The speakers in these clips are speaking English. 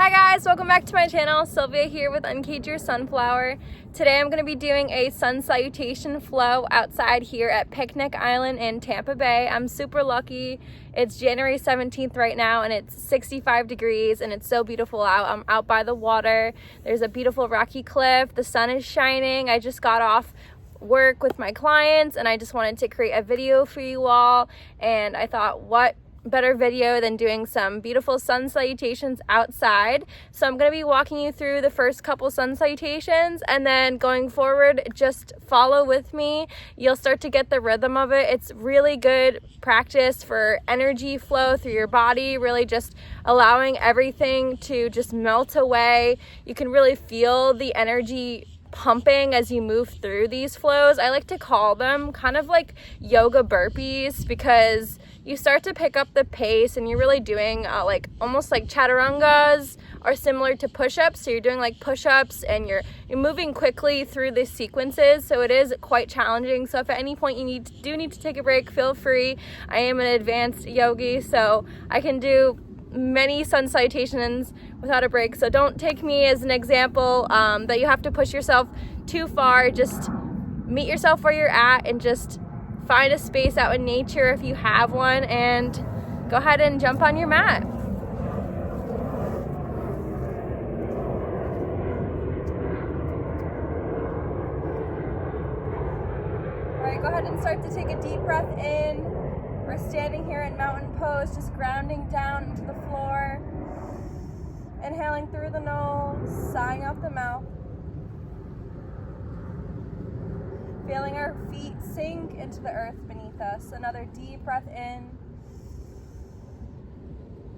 Hi guys, welcome back to my channel. Sylvia here with Uncage Your Sunflower. Today I'm going to be doing a sun salutation flow outside here at Picnic Island in Tampa Bay. I'm super lucky. It's January 17th right now and it's 65 degrees and it's so beautiful out. I'm out by the water. There's a beautiful rocky cliff. The sun is shining. I just got off work with my clients and I just wanted to create a video for you all, and I thought, what better video than doing some beautiful sun salutations outside. So I'm going to be walking you through the first couple sun salutations, and then going forward, just follow with me. You'll start to get the rhythm of it. It's really good practice for energy flow through your body, really just allowing everything to just melt away. You can really feel the energy pumping as you move through these flows. I like to call them kind of like yoga burpees, because you start to pick up the pace and you're really doing like almost like chaturangas are similar to push-ups. So you're doing like push-ups and you're moving quickly through the sequences. So it is quite challenging. So if at any point you do need to take a break, feel free. I am an advanced yogi, so I can do many sun salutations without a break. So don't take me as an example that you have to push yourself too far. Just meet yourself where you're at and just find a space out in nature if you have one, and go ahead and jump on your mat. All right, go ahead and start to take a deep breath in. We're standing here in mountain pose, just grounding down into the floor. Inhaling through the nose, sighing out the mouth. Feeling our feet sink into the earth beneath us. Another deep breath in.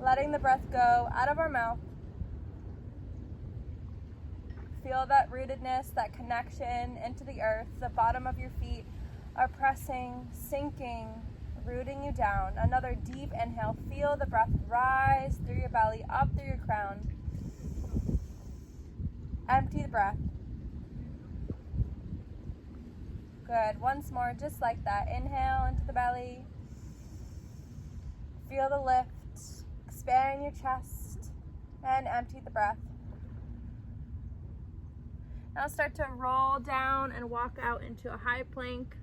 Letting the breath go out of our mouth. Feel that rootedness, that connection into the earth. The bottom of your feet are pressing, sinking, rooting you down. Another deep inhale. Feel the breath rise through your belly, up through your crown. Empty the breath. Good. Once more, just like that. Inhale into the belly. Feel the lift. Expand your chest. And empty the breath. Now start to roll down and walk out into a high plank.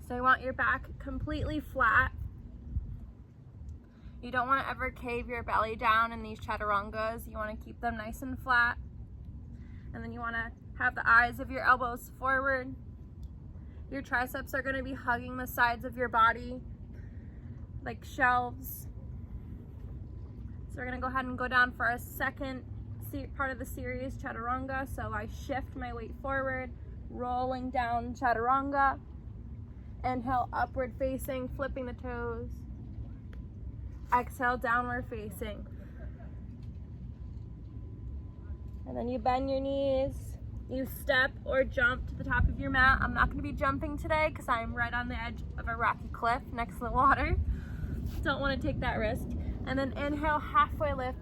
So you want your back completely flat. You don't want to ever cave your belly down in these chaturangas. You want to keep them nice and flat. And then you want to have the eyes of your elbows forward. Your triceps are going to be hugging the sides of your body like shelves. So we're going to go ahead and go down for our second part of the series, Chaturanga. So I shift my weight forward, rolling down Chaturanga. Inhale, upward facing, flipping the toes. Exhale, downward facing. And then you bend your knees. You step or jump to the top of your mat. I'm not going to be jumping today because I'm right on the edge of a rocky cliff next to the water. Don't want to take that risk. And then inhale, halfway lift.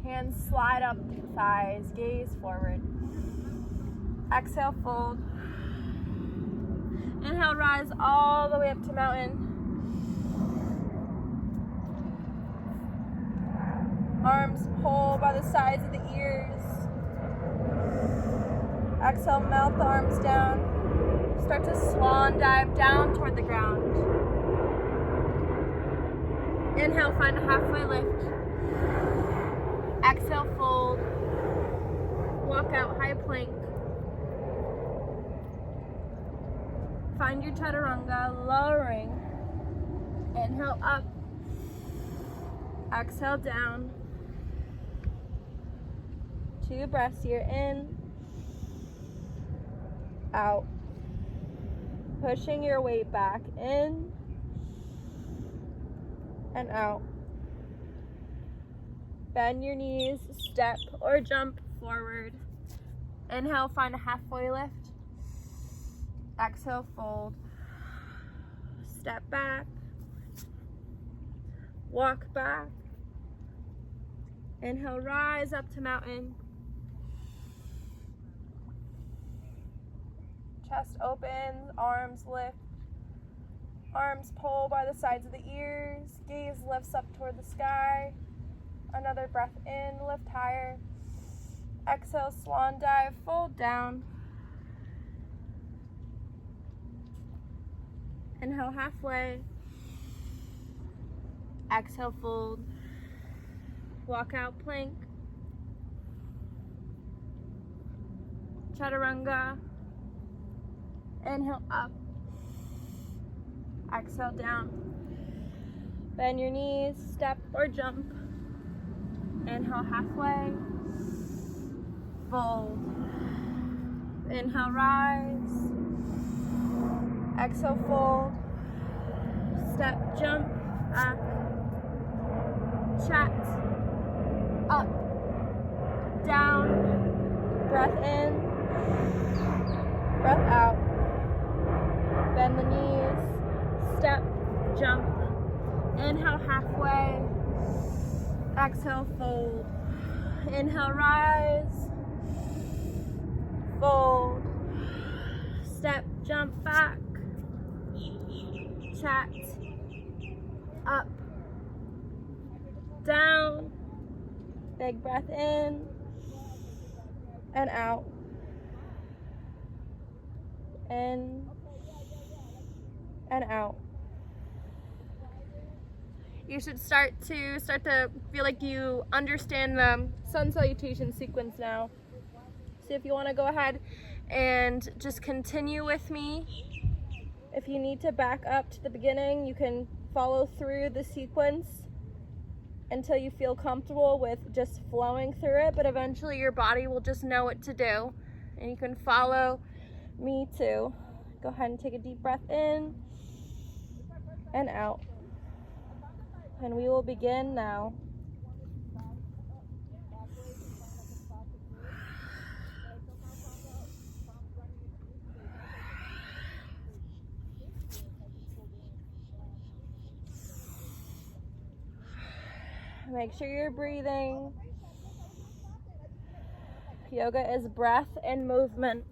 Hands slide up to the thighs. Gaze forward. Exhale, fold. Inhale, rise all the way up to mountain. Arms pull by the sides of the ears. Exhale, melt the arms down. Start to swan dive down toward the ground. Inhale, find a halfway lift. Exhale, fold. Walk out, high plank. Find your chaturanga, lowering. Inhale up. Exhale down. 2 breaths here, in, out. Pushing your weight back, in and out. Bend your knees, step or jump forward. Inhale, find a halfway lift. Exhale, fold. Step back. Walk back. Inhale, rise up to mountain. Chest opens, arms lift. Arms pull by the sides of the ears. Gaze lifts up toward the sky. Another breath in, lift higher. Exhale, swan dive, fold down. Inhale halfway. Exhale, fold. Walk out plank. Chaturanga. Inhale up. Exhale down. Bend your knees, step or jump. Inhale halfway. Fold. Inhale, rise. Exhale, fold. Step, jump, back. Chat. Up. Down. Breath in. Breath out. Bend the knees. Step, jump. Inhale halfway. Exhale, fold. Inhale, rise. Fold. Step, jump back. Chat. Up. Down. Big breath in and out. In and out. You should start to feel like you understand the sun salutation sequence now. So if you want to go ahead and just continue with me. If you need to back up to the beginning, you can follow through the sequence until you feel comfortable with just flowing through it, but eventually your body will just know what to do. And you can follow me too. Go ahead and take a deep breath in and out. And we will begin now. Make sure you're breathing. Yoga is breath and movement.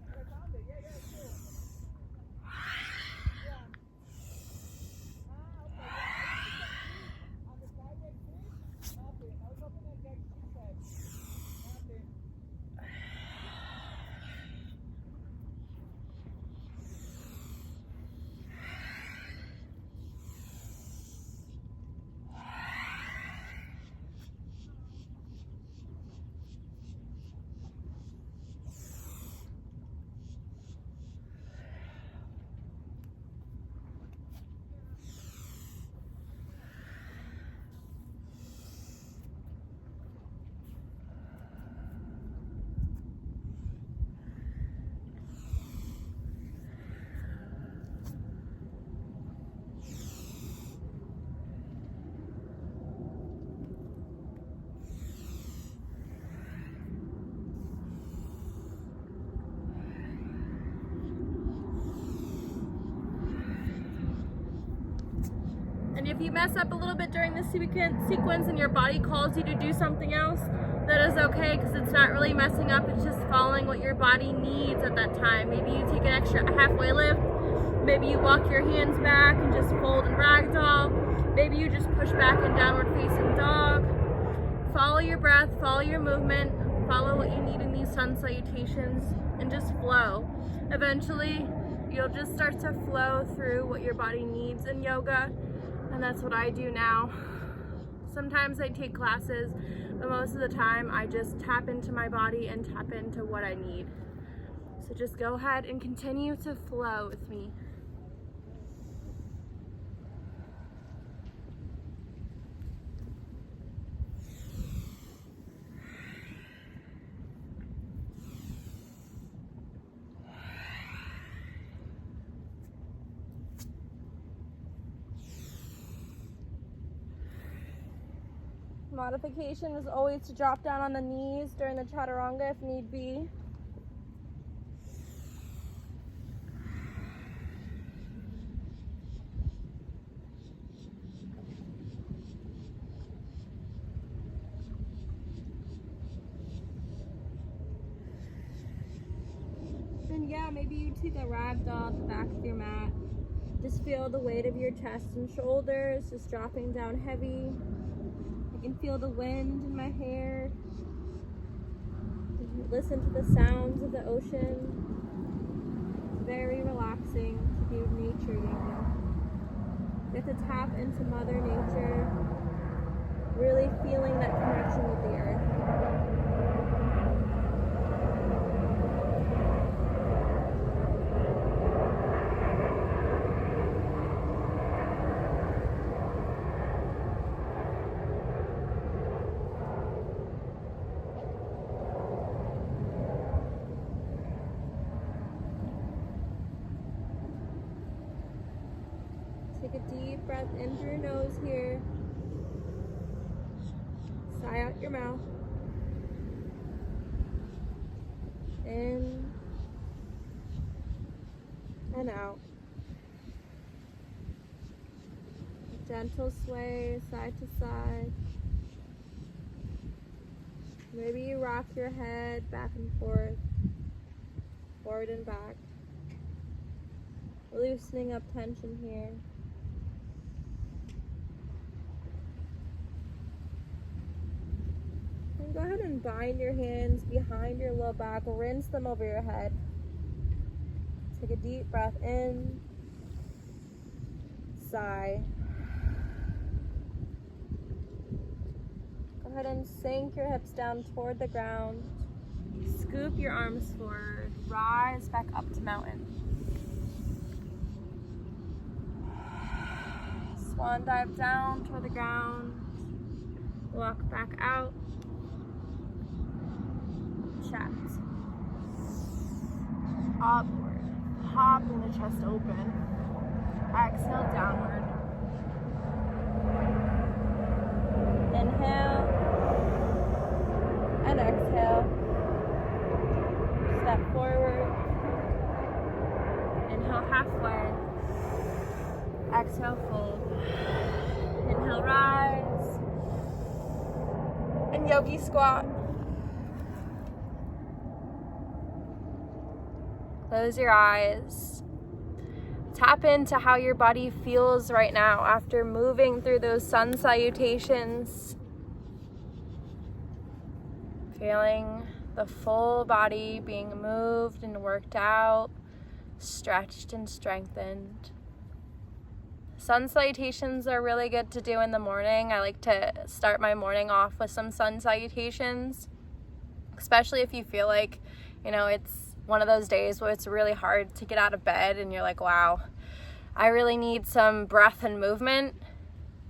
And if you mess up a little bit during this sequence and your body calls you to do something else, that is okay, because it's not really messing up, it's just following what your body needs at that time. Maybe you take an extra halfway lift, maybe you walk your hands back and just fold and ragdoll, maybe you just push back in downward facing dog. Follow your breath, follow your movement, follow what you need in these sun salutations, and just flow. Eventually, you'll just start to flow through what your body needs in yoga. And that's what I do now. Sometimes I take classes, but most of the time I just tap into my body and tap into what I need. So just go ahead and continue to flow with me. Modification is always to drop down on the knees during the Chaturanga if need be. And yeah, maybe you take a ragdoll at the back of your mat. Just feel the weight of your chest and shoulders just dropping down heavy. You can feel the wind in my hair. Listen to the sounds of the ocean. It's very relaxing to do nature yoga. You have to tap into Mother Nature, really feeling that connection with the earth. Take a deep breath in through your nose here. Sigh out your mouth. In and out. Gentle sway side to side. Maybe you rock your head back and forth, forward and back. Loosening up tension here. And go ahead and bind your hands behind your low back. Rinse them over your head. Take a deep breath in. Sigh. Go ahead and sink your hips down toward the ground. Scoop your arms forward. Rise back up to mountain. Swan dive down toward the ground. Walk back out. Chat. Upward. Hopping the chest open. Exhale downward. Inhale. And exhale. Step forward. Inhale halfway. Exhale fold. Inhale rise. And yogi squat. Close your eyes. Tap into how your body feels right now after moving through those sun salutations. Feeling the full body being moved and worked out, stretched and strengthened. Sun salutations are really good to do in the morning. I like to start my morning off with some sun salutations, especially if you feel like, it's one of those days where it's really hard to get out of bed and you're like, wow, I really need some breath and movement,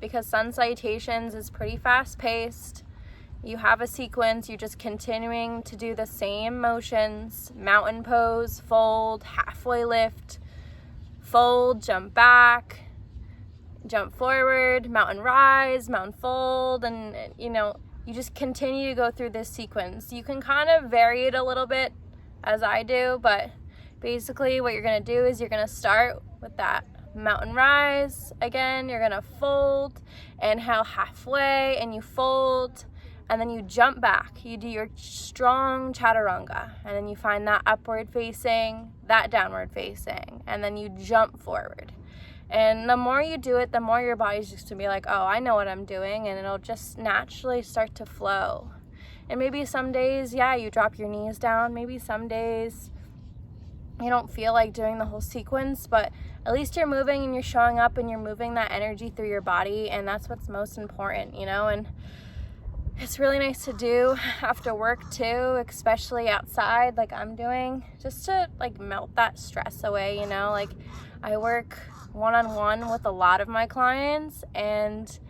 because sun salutations is pretty fast paced. You have a sequence, you're just continuing to do the same motions: mountain pose, fold, halfway lift, fold, jump back, jump forward, mountain rise, mountain fold, and you just continue to go through this sequence. You can kind of vary it a little bit, as I do, but basically what you're gonna do is you're gonna start with that mountain rise. Again, you're gonna fold, inhale halfway, and you fold, and then you jump back. You do your strong chaturanga, and then you find that upward facing, that downward facing, and then you jump forward. And the more you do it, the more your body's just gonna be like, oh, I know what I'm doing, and it'll just naturally start to flow. And maybe some days, you drop your knees down. Maybe some days you don't feel like doing the whole sequence, but at least you're moving and you're showing up and you're moving that energy through your body, and that's what's most important, and it's really nice to do after work too, especially outside like I'm doing, just to melt that stress away. I work one-on-one with a lot of my clients, and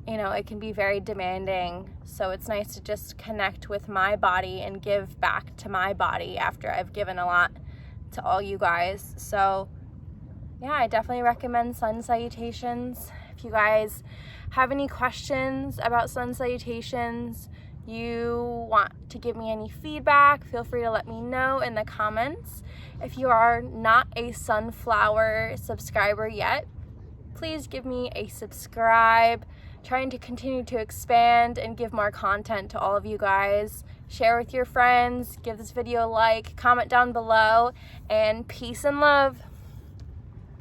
it can be very demanding. So it's nice to just connect with my body and give back to my body after I've given a lot to all you guys. So I definitely recommend sun salutations. If you guys have any questions about sun salutations, you want to give me any feedback, feel free to let me know in the comments. If you are not a sunflower subscriber yet, please give me a subscribe. Trying to continue to expand and give more content to all of you guys. Share with your friends, give this video a like, comment down below, and peace and love.